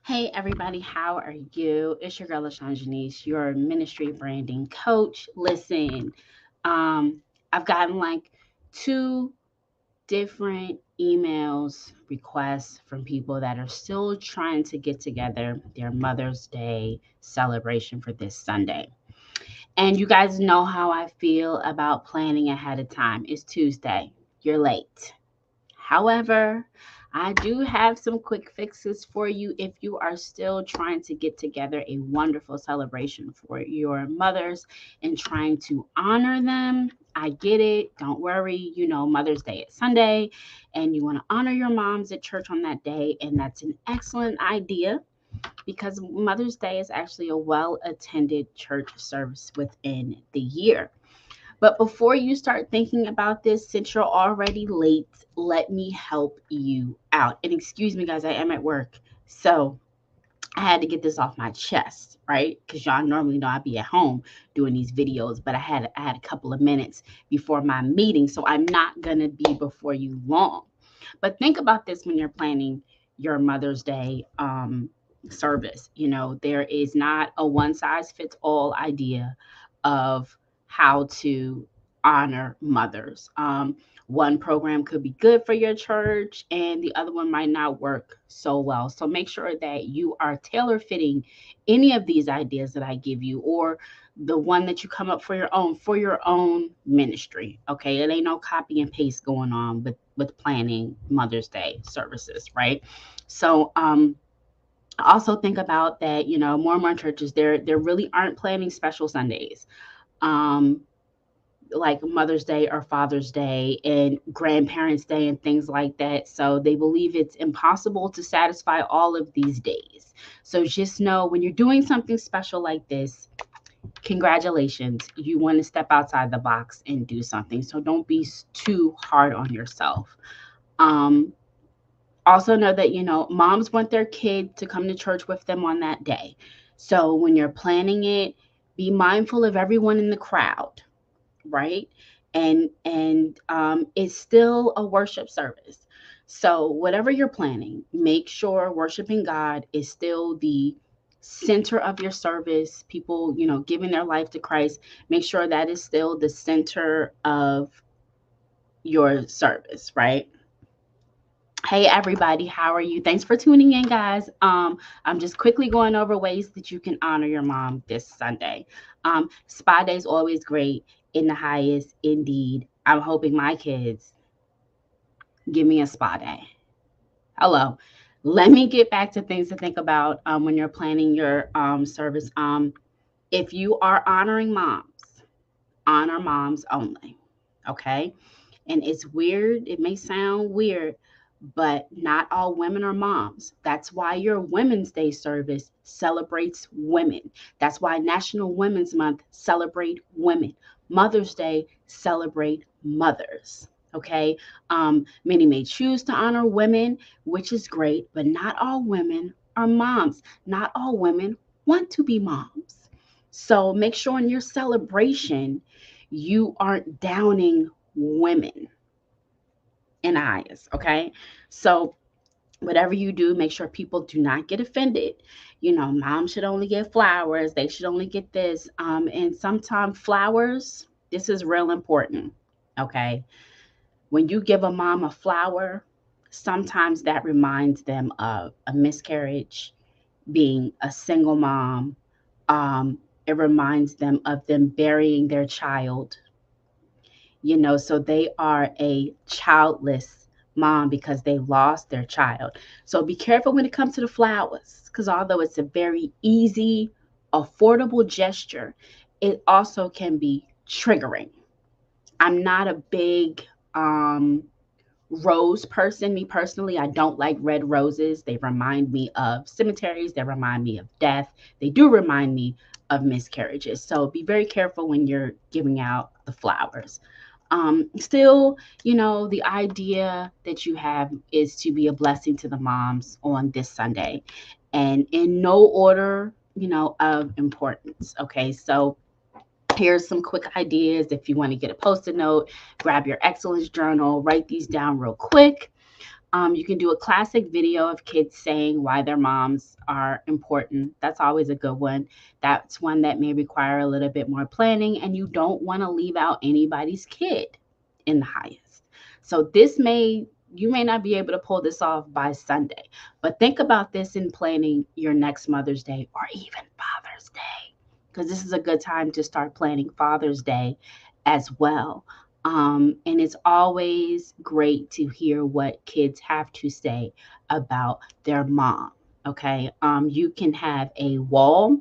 Hey everybody, how are you? It's your girl LaShawn Janice, your ministry branding coach. Listen, um, I've gotten like two different emails requests from people that are still trying to get together their Mother's Day celebration for this Sunday. And you guys know how I feel about planning ahead of time. It's Tuesday. You're late. However, I do have some quick fixes for you if you are still trying to get together a wonderful celebration for your mothers and trying to honor them. I get it. Don't worry. You know, Mother's Day is Sunday and you want to honor your moms at church on that day. And that's an excellent idea because Mother's Day is actually a well attended church service within the year. But before you start thinking about this, since you're already late, let me help you out. And excuse me, guys, I am at work. So I had to get this off my chest, right? Because y'all normally know I'd be at home doing these videos, but I had a couple of minutes before my meeting. So I'm not gonna be before you long. But think about this when you're planning your Mother's Day service. You know, there is not a one size fits all idea of how to honor mothers. One program could be good for your church and the other one might not work so well. So make sure that you are tailor fitting any of these ideas that I give you or the one that you come up for your own ministry. Okay. It ain't no copy and paste going on with planning Mother's Day services, right? So also think about that, you know, more and more churches there really aren't planning special Sundays. Um like Mother's Day or Father's Day and Grandparents' Day and things like that. So they believe it's impossible to satisfy all of these days. So just know when you're doing something special like this, congratulations, you want to step outside the box and do something. So don't be too hard on yourself. Um, Also know that, you know, moms want their kid to come to church with them on that day. So when you're planning it, be mindful of everyone in the crowd, right? And it's still a worship service. So whatever you're planning, make sure worshiping God is still the center of your service. People, you know, giving their life to Christ, make sure that is still the center of your service, right? Hey everybody, how are you? Thanks for tuning in, guys. I'm just quickly going over ways that you can honor your mom this Sunday. Spa day is always great in the highest, indeed. I'm hoping my kids give me a spa day. Hello. Let me get back to things to think about when you're planning your service. If you are honoring moms, honor moms only. Okay. And it's weird. It may sound weird, but not all women are moms. That's why your Women's Day service celebrates women. That's why National Women's Month celebrate women. Mother's Day celebrate mothers. Okay. Many may choose to honor women, which is great, but not all women are moms. Not all women want to be moms. So make sure in your celebration you aren't downing women in eyes. Okay. So whatever you do, make sure people do not get offended. You know, mom should only get flowers. They should only get this. And sometimes flowers, this is real important. Okay. When you give a mom a flower, sometimes that reminds them of a miscarriage, being a single mom. It reminds them of them burying their child, you know, so they are a childless mom because they lost their child. So be careful when it comes to the flowers because although it's a very easy, affordable gesture, it also can be triggering. I'm not a big rose person. Me personally, I don't like red roses. They remind me of cemeteries, they remind me of death, they do remind me of miscarriages. So be very careful when you're giving out the flowers. Still, you know, the idea that you have is to be a blessing to the moms on this Sunday and in no order, you know, of importance. Okay. So here's some quick ideas. If you want to get a post-it note, grab your excellence journal, write these down real quick. You can do a classic video of kids saying why their moms are important. That's always a good one. That's one that may require a little bit more planning, and you don't want to leave out anybody's kid in the highest. So you may not be able to pull this off by Sunday, but think about this in planning your next Mother's Day or even Father's Day, because this is a good time to start planning Father's Day as well. And it's always great to hear what kids have to say about their mom. Okay. You can have a wall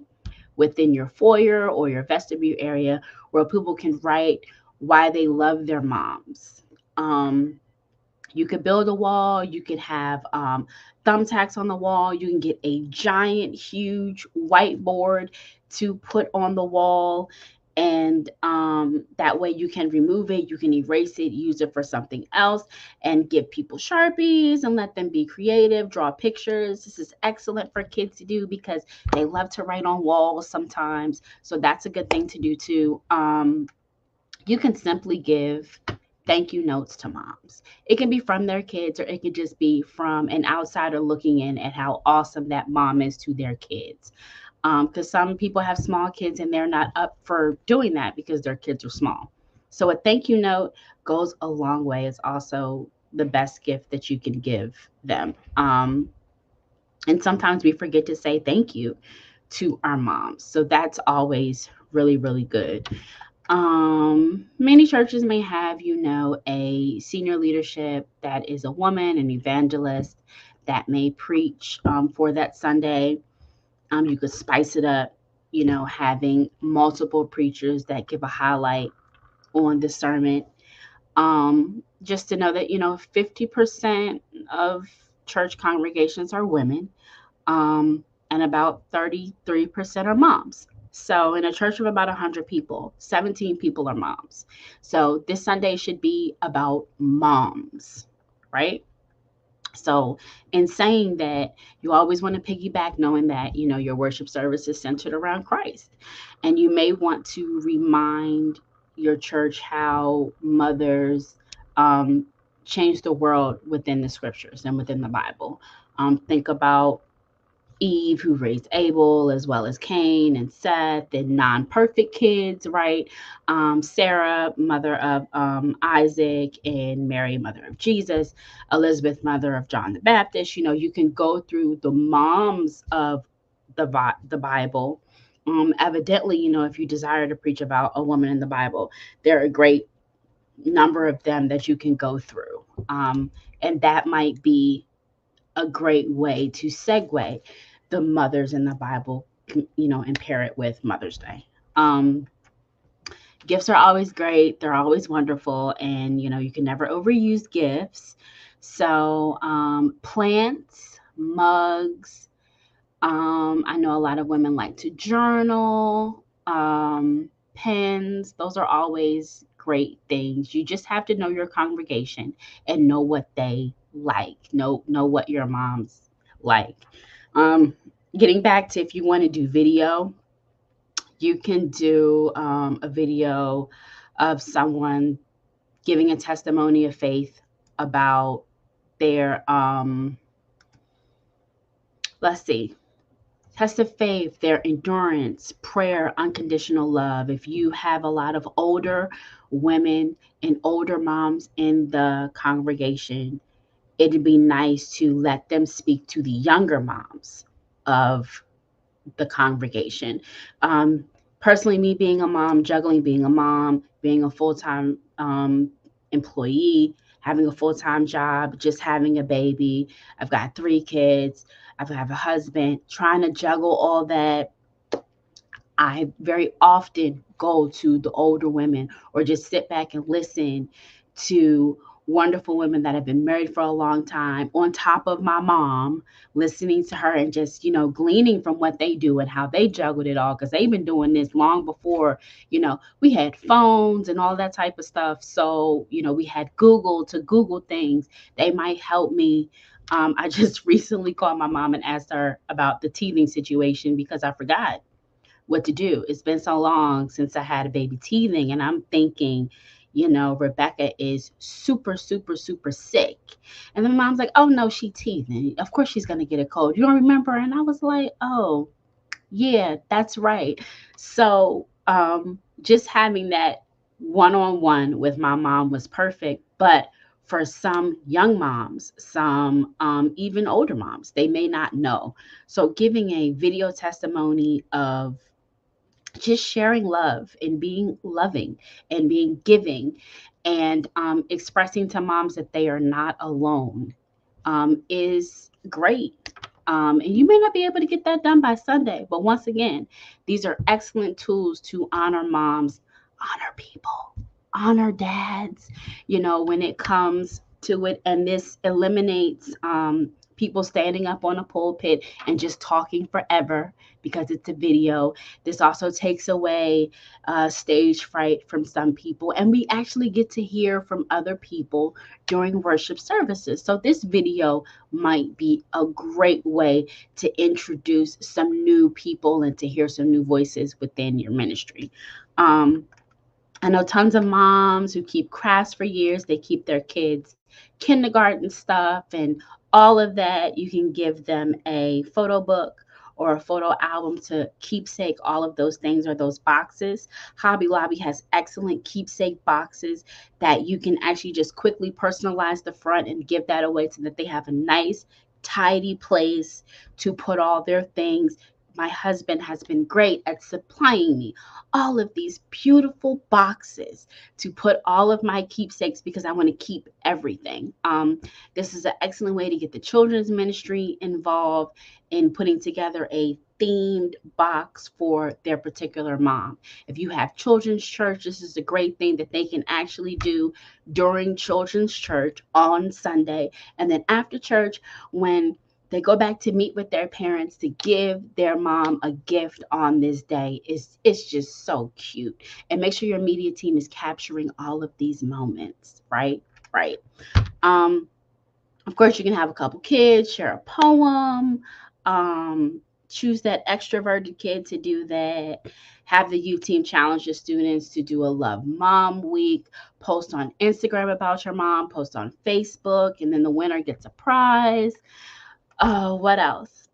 within your foyer or your vestibule area where people can write why they love their moms. You could build a wall, you could have thumbtacks on the wall, you can get a giant, huge whiteboard to put on the wall. And that way you can remove it, you can erase it, use it for something else, and give people Sharpies and let them be creative, draw pictures. This is excellent for kids to do because they love to write on walls sometimes. So that's a good thing to do too. You can simply give thank you notes to moms. It can be from their kids or it could just be from an outsider looking in at how awesome that mom is to their kids. Because some people have small kids and they're not up for doing that because their kids are small. So a thank you note goes a long way. It's also the best gift that you can give them. And sometimes we forget to say thank you to our moms. So that's always really, really good. Many churches may have, a senior leadership that is a woman, an evangelist that may preach for that Sunday. You could spice it up, having multiple preachers that give a highlight on the sermon. Just to know that, 50% of church congregations are women, and about 33% are moms. So in a church of about 100 people, 17 people are moms. So this Sunday should be about moms, right? So in saying that, you always want to piggyback knowing that, your worship service is centered around Christ. And you may want to remind your church how mothers change the world within the scriptures and within the Bible. Think about Eve, who raised Abel, as well as Cain and Seth, and non-perfect kids, right? Sarah, mother of Isaac, and Mary, mother of Jesus, Elizabeth, mother of John the Baptist. You can go through the moms of the Bible. Evidently, if you desire to preach about a woman in the Bible, there are a great number of them that you can go through. And that might be a great way to segue the mothers in the Bible, and pair it with Mother's Day. Gifts are always great. They're always wonderful. And, you can never overuse gifts. So plants, mugs. I know a lot of women like to journal, pens. Those are always great things. You just have to know your congregation and know what they like. Know what your moms like. Getting back to if you want to do video, you can do a video of someone giving a testimony of faith about their test of faith, their endurance, prayer, unconditional love. If you have a lot of older women and older moms in the congregation, it'd be nice to let them speak to the younger moms of the congregation. Personally, me being a mom, juggling being a mom, being a full-time employee, having a full-time job, just having a baby. I've got 3 kids. I have a husband. Trying to juggle all that, I very often go to the older women or just sit back and listen to wonderful women that have been married for a long time on top of my mom, listening to her and just, gleaning from what they do and how they juggled it all because they've been doing this long before, we had phones and all that type of stuff. So, we had Google to Google things. They might help me. I just recently called my mom and asked her about the teething situation because I forgot what to do. It's been so long since I had a baby teething, and I'm thinking, Rebecca is super, super, super sick. And then mom's like, oh no, she teething. Of course she's gonna get a cold. You don't remember? And I was like, oh, yeah, that's right. So just having that one-on-one with my mom was perfect. But for some young moms, some even older moms, they may not know. So giving a video testimony of just sharing love and being loving and being giving and expressing to moms that they are not alone is great. And you may not be able to get that done by Sunday, but once again, these are excellent tools to honor moms, honor people, honor dads, when it comes to it. And this eliminates people standing up on a pulpit and just talking forever because it's a video. This also takes away stage fright from some people. And we actually get to hear from other people during worship services. So this video might be a great way to introduce some new people and to hear some new voices within your ministry. I know tons of moms who keep crafts for years. They keep their kids kindergarten stuff and all of that. You can give them a photo book or a photo album to keepsake all of those things or those boxes. Hobby Lobby has excellent keepsake boxes that you can actually just quickly personalize the front and give that away so that they have a nice, tidy place to put all their things. My husband has been great at supplying me all of these beautiful boxes to put all of my keepsakes because I want to keep everything. This is an excellent way to get the children's ministry involved in putting together a themed box for their particular mom. If you have children's church, this is a great thing that they can actually do during children's church on Sunday. And then after church, when they go back to meet with their parents to give their mom a gift on this day. It's just so cute. And make sure your media team is capturing all of these moments, right? Right. Um, of course, you can have a couple kids share a poem. Choose that extroverted kid to do that. Have the youth team challenge the students to do a Love Mom Week. Post on Instagram about your mom. Post on Facebook, and then the winner gets a prize. Oh, what else?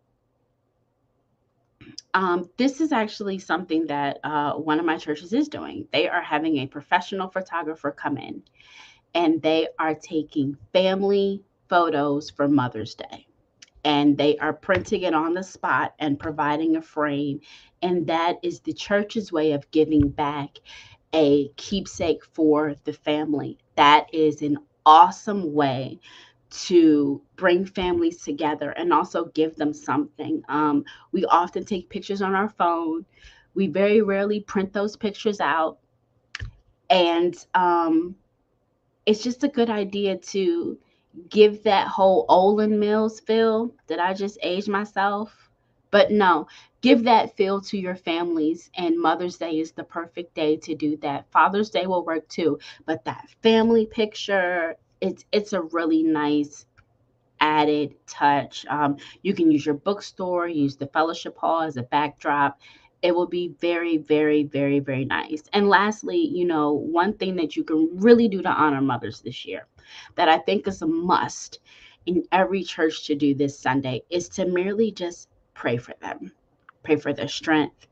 This is actually something that one of my churches is doing. They are having a professional photographer come in and they are taking family photos for Mother's Day. And they are printing it on the spot and providing a frame. And that is the church's way of giving back a keepsake for the family. That is an awesome way to bring families together and also give them something. We often take pictures on our phone. We very rarely print those pictures out. And it's just a good idea to give that whole Olin Mills feel. Did I just age myself? But no, give that feel to your families. And Mother's Day is the perfect day to do that. Father's Day will work too. But that family picture, it's a really nice added touch. You can use your bookstore, use the fellowship hall as a backdrop. It will be very, very, very, very nice. And lastly, one thing that you can really do to honor mothers this year that I think is a must in every church to do this Sunday is to merely just pray for them, pray for their strength,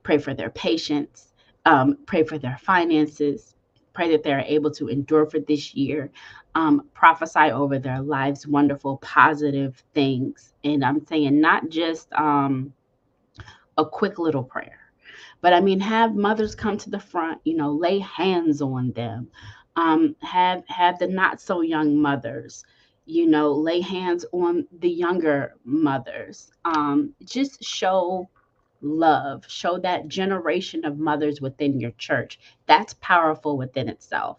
pray for their patience, pray for their finances, pray that they're able to endure for this year, prophesy over their lives wonderful, positive things. And I'm saying not just a quick little prayer, but I mean, have mothers come to the front, lay hands on them, have the not so young mothers, lay hands on the younger mothers, just show love, show that generation of mothers within your church. That's powerful within itself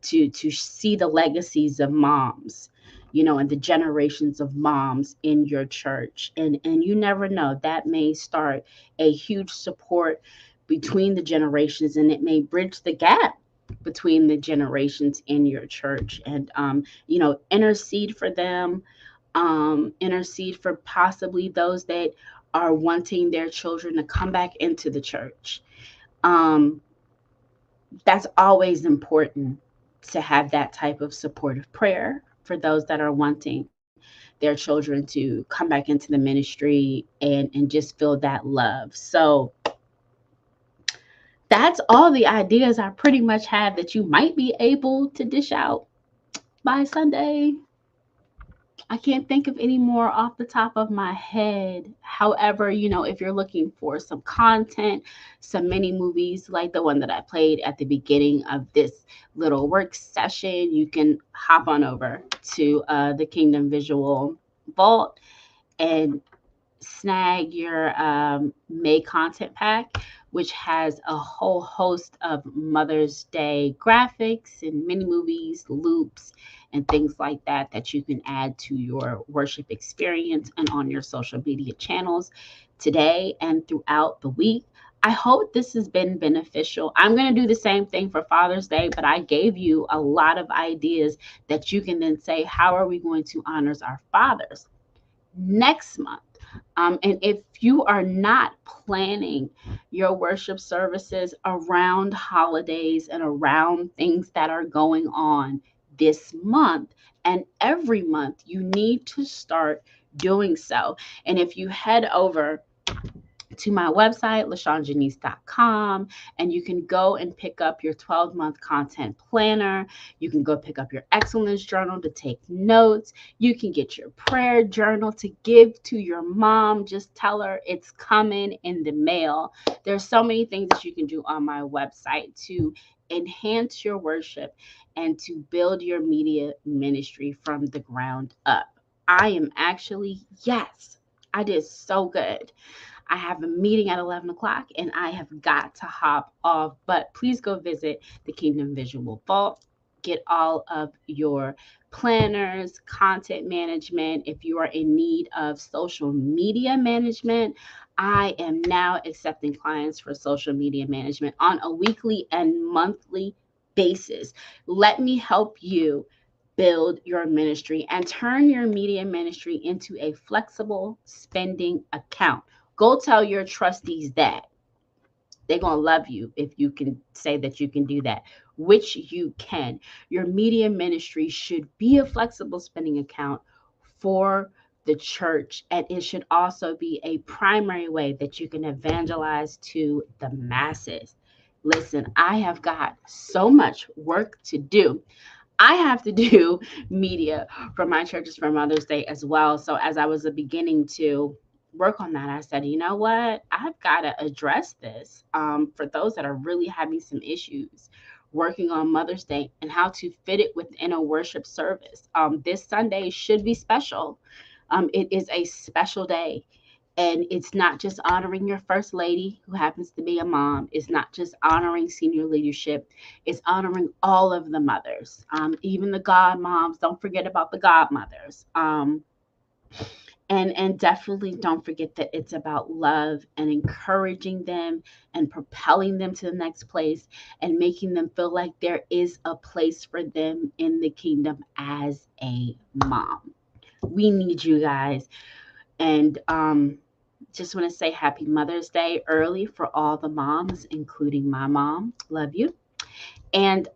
to see the legacies of moms, and the generations of moms in your church. And you never know, that may start a huge support between the generations, and it may bridge the gap between the generations in your church. And intercede for them, intercede for possibly those that are wanting their children to come back into the church. Um, that's always important to have that type of supportive prayer for those that are wanting their children to come back into the ministry and just feel that love. So that's all the ideas I pretty much have that you might be able to dish out by Sunday. I can't think of any more off the top of my head. However, if you're looking for some content, some mini movies like the one that I played at the beginning of this little work session, you can hop on over to the Kingdom Visual Vault and snag your May content pack, which has a whole host of Mother's Day graphics and mini movies, loops, and things like that that you can add to your worship experience and on your social media channels today and throughout the week. I hope this has been beneficial. I'm going to do the same thing for Father's Day, but I gave you a lot of ideas that you can then say, how are we going to honor our fathers next month? And if you are not planning your worship services around holidays and around things that are going on this month and every month, you need to start doing so. And if you head over to my website, LaShawnJanice.com, and you can go and pick up your 12-month content planner. You can go pick up your excellence journal to take notes. You can get your prayer journal to give to your mom. Just tell her it's coming in the mail. There's so many things that you can do on my website to enhance your worship and to build your media ministry from the ground up. I am actually, yes, I did so good. I have a meeting at 11 o'clock and I have got to hop off. But please go visit the Kingdom Visual Vault. Get all of your planners, content management. If you are in need of social media management, I am now accepting clients for social media management on a weekly and monthly basis. Let me help you build your ministry and turn your media ministry into a flexible spending account. Go tell your trustees that. They're going to love you if you can say that you can do that, which you can. Your media ministry should be a flexible spending account for the church, and it should also be a primary way that you can evangelize to the masses. Listen, I have got so much work to do. I have to do media for my churches for Mother's Day as well. So as I was beginning to work on that, I said, you know what? I've got to address this for those that are really having some issues working on Mother's Day and how to fit it within a worship service. This Sunday should be special. It is a special day. And it's not just honoring your first lady, who happens to be a mom. It's not just honoring senior leadership. It's honoring all of the mothers, even the godmoms. Don't forget about the godmothers. And definitely don't forget that it's about love and encouraging them and propelling them to the next place and making them feel like there is a place for them in the kingdom as a mom. We need you guys. And just want to say happy Mother's Day early for all the moms, including my mom. Love you. And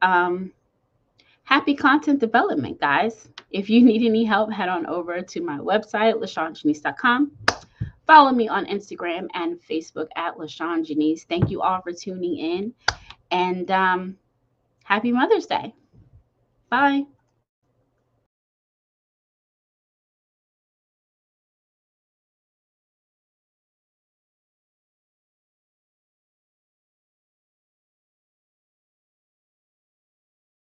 happy content development, guys. If you need any help, head on over to my website, LaShawnJanice.com. Follow me on Instagram and Facebook at LaShawnJanice. Thank you all for tuning in. And happy Mother's Day. Bye.